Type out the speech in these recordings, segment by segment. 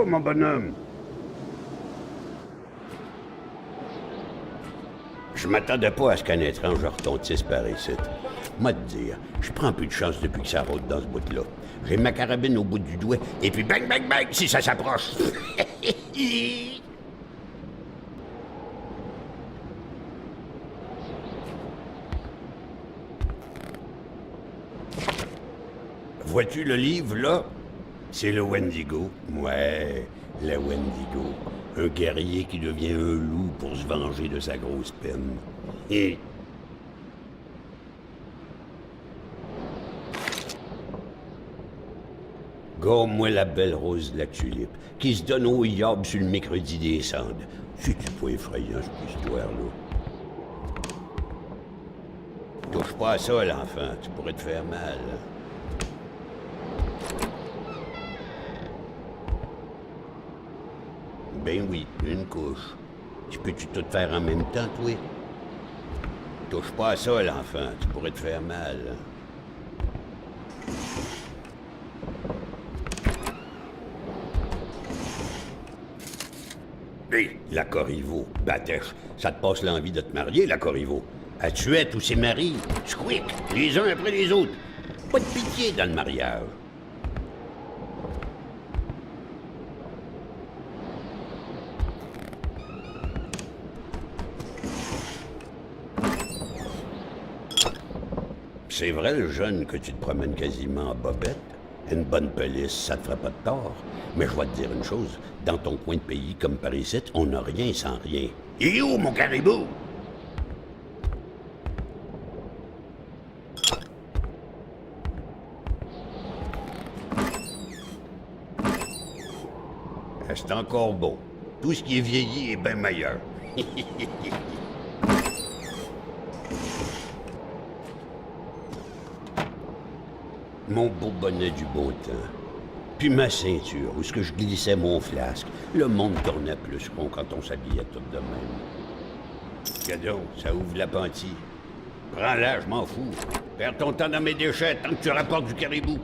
mon bonhomme? Je m'attendais pas à ce qu'un étrange retentisse par ici. Moi te dire, je prends plus de chance depuis que ça rôde dans ce bout-là. J'ai ma carabine au bout du doigt, et puis bang, bang, bang, si ça s'approche. Vois-tu le livre, là? C'est le Wendigo. Ouais, le Wendigo. Un guerrier qui devient un loup pour se venger de sa grosse peine. Et... gomme-moi la belle rose de la tulipe, qui se donne au yob sur le mercredi des cendres. C'est-tu pas effrayant, cette histoire-là? Touche pas à ça, l'enfant, tu pourrais te faire mal. Ben oui, une couche. Tu peux-tu tout faire en même temps, toi? Touche pas à ça, l'enfant, tu pourrais te faire mal. Hé, la CARIBOU, Batèche, ça te passe l'envie de te marier, la CARIBOU. À tuer tous ses maris, squick, les uns après les autres. Pas de pitié dans le mariage. C'est vrai, le jeune, que tu te promènes quasiment en bobette. Une bonne police, ça te ferait pas de tort. Mais je vais te dire une chose, dans ton coin de pays comme par ici, on n'a rien sans rien. Et où, mon caribou? C'est encore beau. Tout ce qui est vieilli est bien meilleur. Mon beau bonnet du beau temps. Puis ma ceinture, où est-ce que je glissais mon flasque. Le monde tournait plus rond quand on s'habillait tout de même. Gadon, ça ouvre l'appenti. Prends-la, je m'en fous. Perds ton temps dans mes déchets tant que tu rapportes du caribou.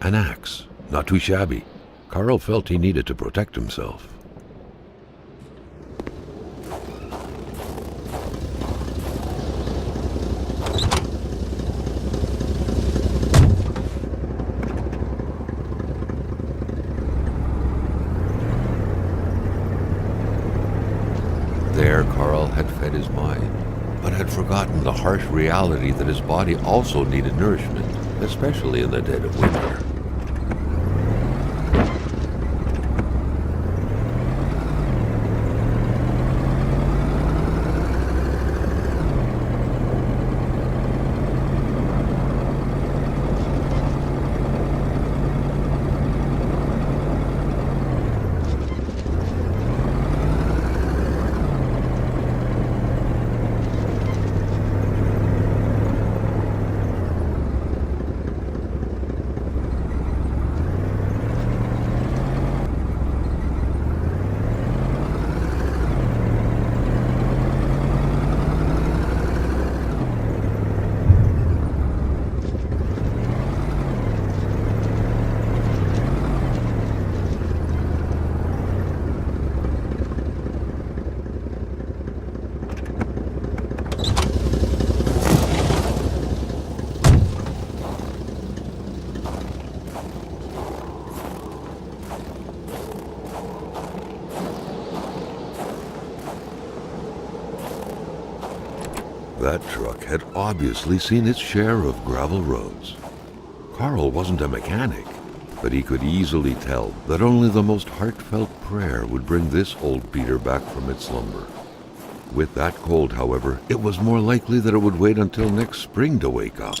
An axe, not too shabby. Carl felt he needed to protect himself. There, Carl had fed his mind, but had forgotten the harsh reality that his body also needed nourishment, especially in the dead of winter. That truck had obviously seen its share of gravel roads. Carl wasn't a mechanic, but he could easily tell that only the most heartfelt prayer would bring this old beater back from its slumber. With that cold, however, it was more likely that it would wait until next spring to wake up.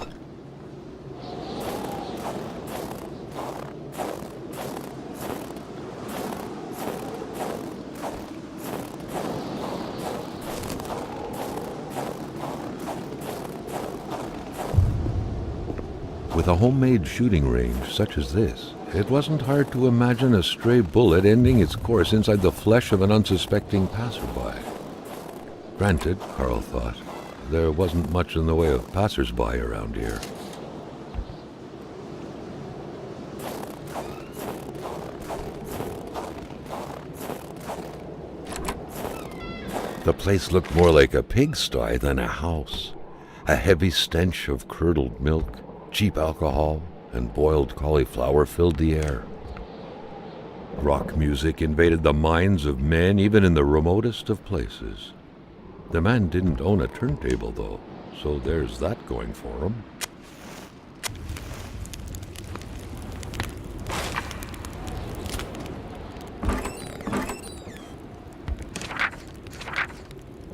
With a homemade shooting range such as this, it wasn't hard to imagine a stray bullet ending its course inside the flesh of an unsuspecting passerby. Granted, Carl thought, there wasn't much in the way of passersby around here. The place looked more like a pigsty than a house. A heavy stench of curdled milk, cheap alcohol, and boiled cauliflower filled the air. Rock music invaded the minds of men even in the remotest of places. The man didn't own a turntable, though, so there's that going for him.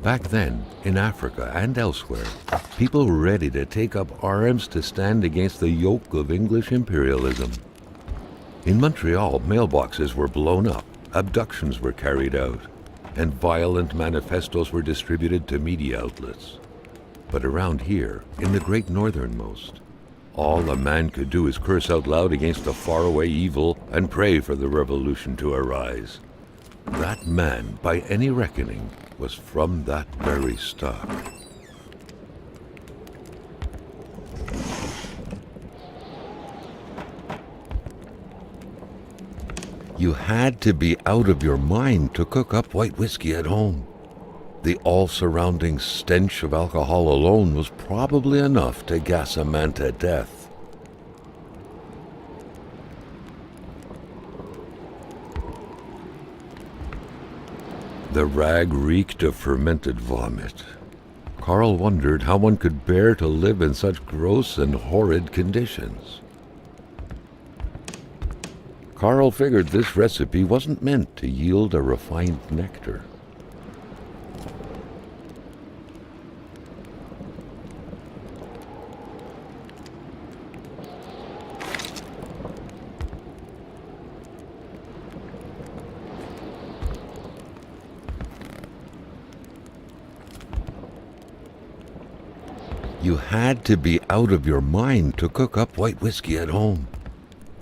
Back then, in Africa and elsewhere, people were ready to take up arms to stand against the yoke of English imperialism. In Montreal, mailboxes were blown up, abductions were carried out, and violent manifestos were distributed to media outlets. But around here, in the great northernmost, all a man could do is curse out loud against a faraway evil and pray for the revolution to arise. That man, by any reckoning, was from that very stock. You had to be out of your mind to cook up white whiskey at home. The all-surrounding stench of alcohol alone was probably enough to gas a man to death. The rag reeked of fermented vomit. Carl wondered how one could bear to live in such gross and horrid conditions. Carl figured this recipe wasn't meant to yield a refined nectar. You had to be out of your mind to cook up white whiskey at home.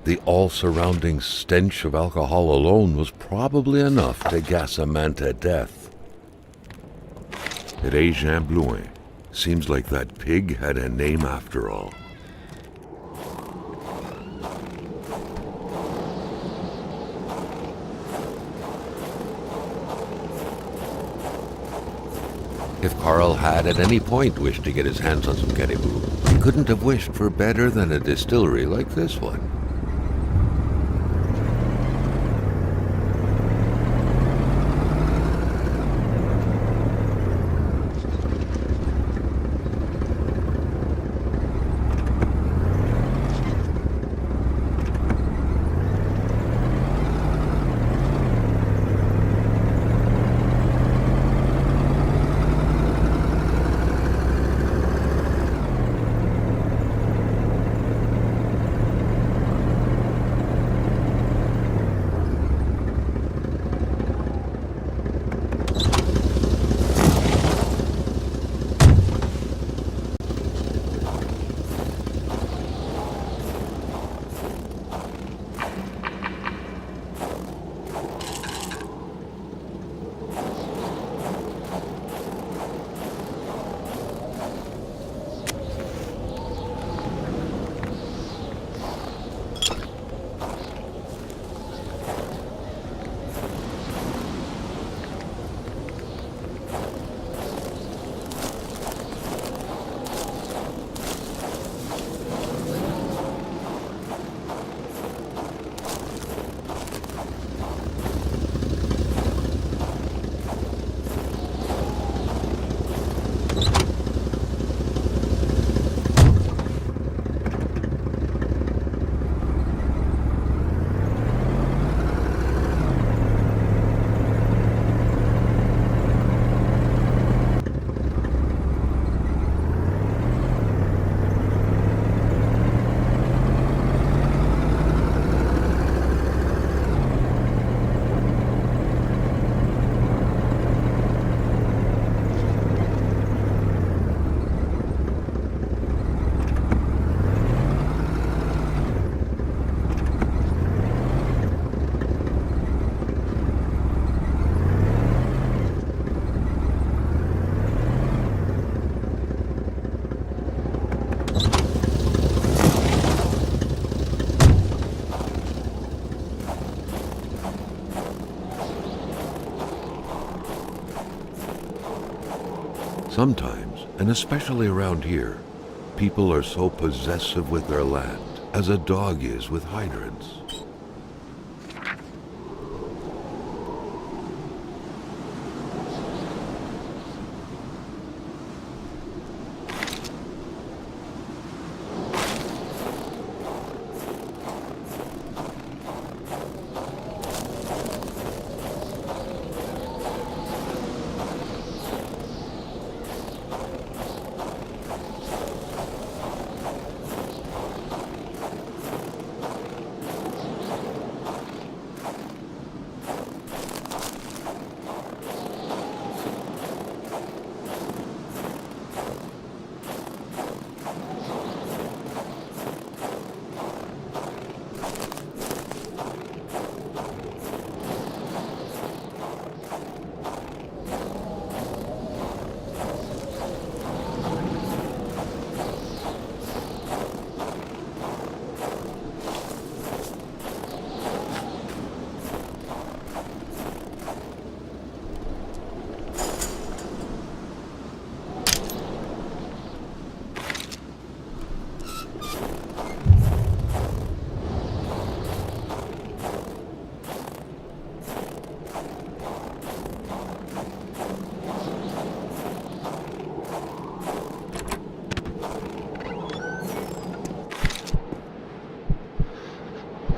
The all-surrounding stench of alcohol alone was probably enough to gas a man to death. It Jean Blouin. Seems like that pig had a name after all. If Carl had at any point wished to get his hands on some CARIBOU, he couldn't have wished for better than a distillery like this one. Sometimes, and especially around here, people are so possessive with their land, as a dog is with hydrants.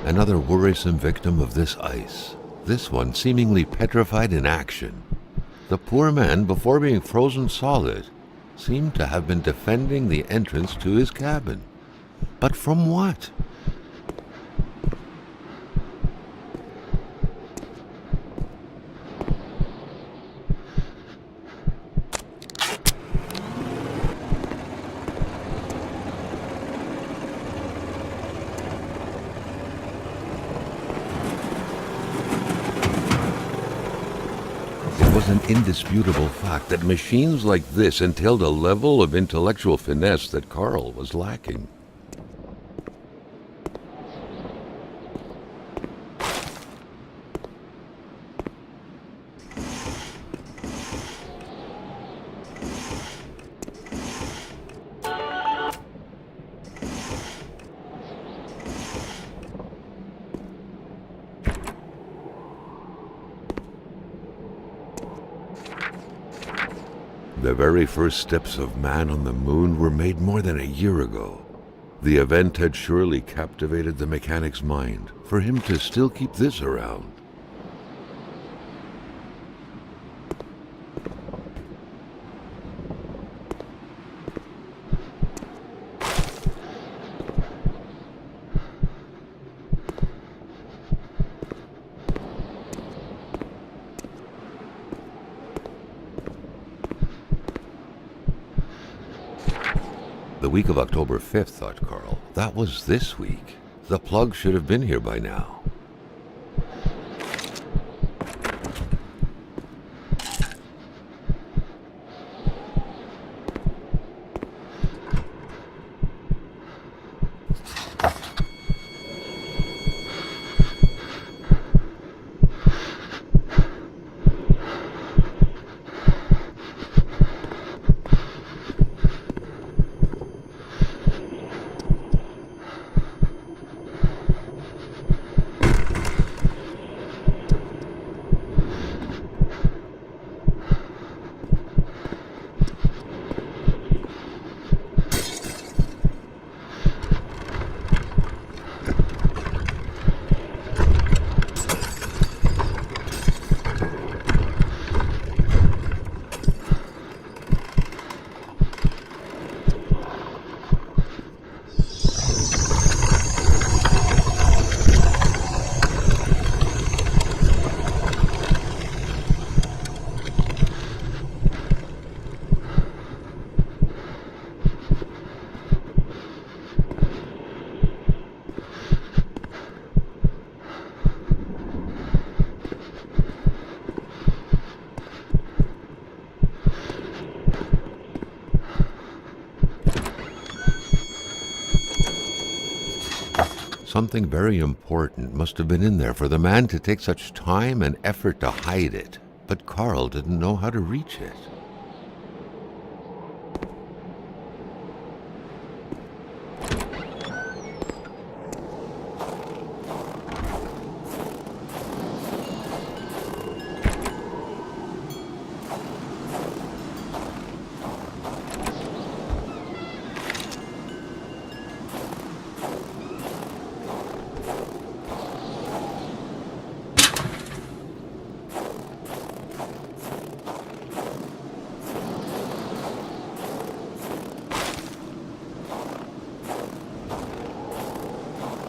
Another worrisome victim of this ice, this one seemingly petrified in action. The poor man, before being frozen solid, seemed to have been defending the entrance to his cabin. But from what? It was an indisputable fact that machines like this entailed a level of intellectual finesse that Carl was lacking. The very first steps of man on the moon were made more than a year ago. The event had surely captivated the mechanic's mind for him to still keep this around. The week of October 5th, thought Carl. That was this week. The plug should have been here by now. Something very important must have been in there for the man to take such time and effort to hide it, but Carl didn't know how to reach it.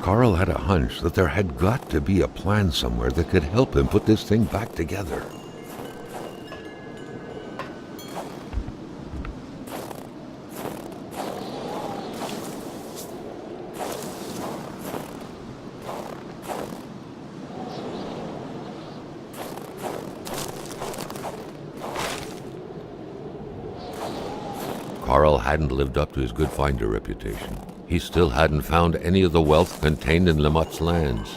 Carl had a hunch that there had got to be a plan somewhere that could help him put this thing back together. Carl hadn't lived up to his good finder reputation. He still hadn't found any of the wealth contained in Lamotte's lands.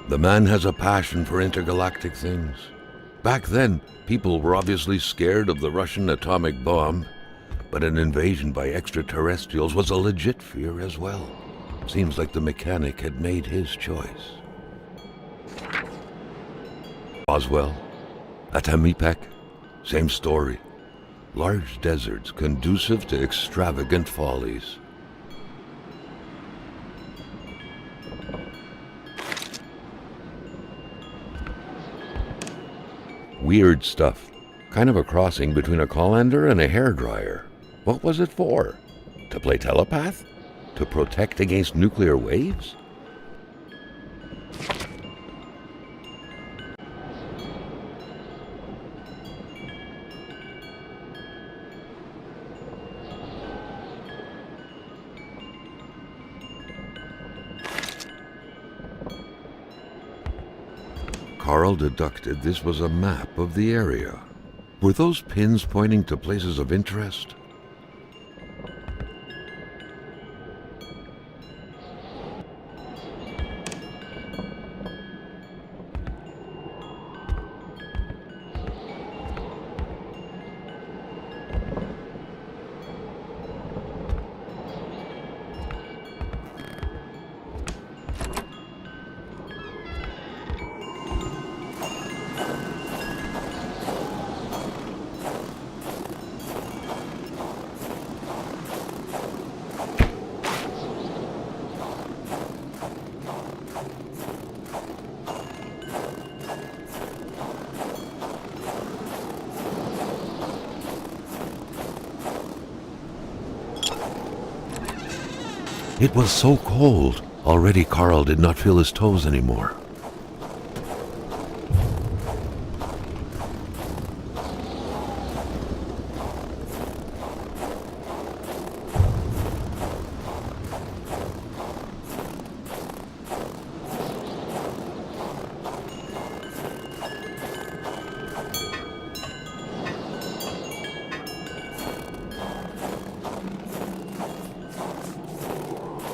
The man has a passion for intergalactic things. Back then, people were obviously scared of the Russian atomic bomb, but an invasion by extraterrestrials was a legit fear as well. Seems like the mechanic had made his choice. Boswell, Atamipek, same story. Large deserts conducive to extravagant follies. Weird stuff. Kind of a crossing between a colander and a hairdryer. What was it for? To play telepath? To protect against nuclear waves? Carl deducted this was a map of the area. Were those pins pointing to places of interest? It was so cold. Already Carl did not feel his toes anymore.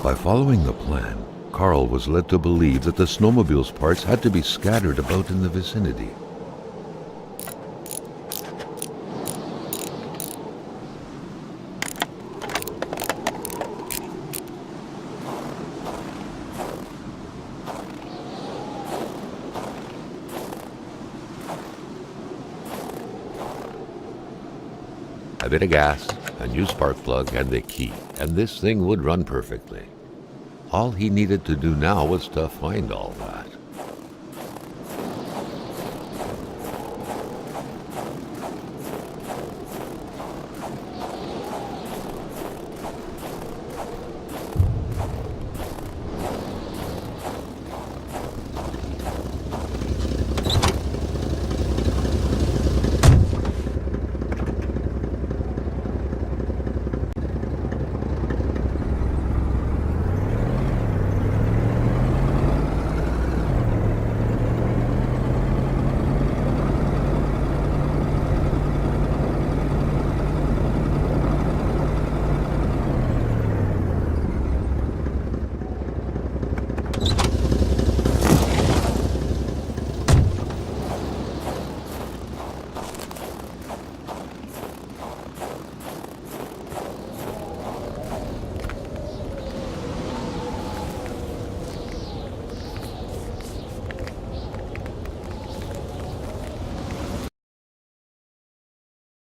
By following the plan, Carl was led to believe that the snowmobile's parts had to be scattered about in the vicinity. A bit of gas, a new spark plug, and the key, and this thing would run perfectly. All he needed to do now was to find all that.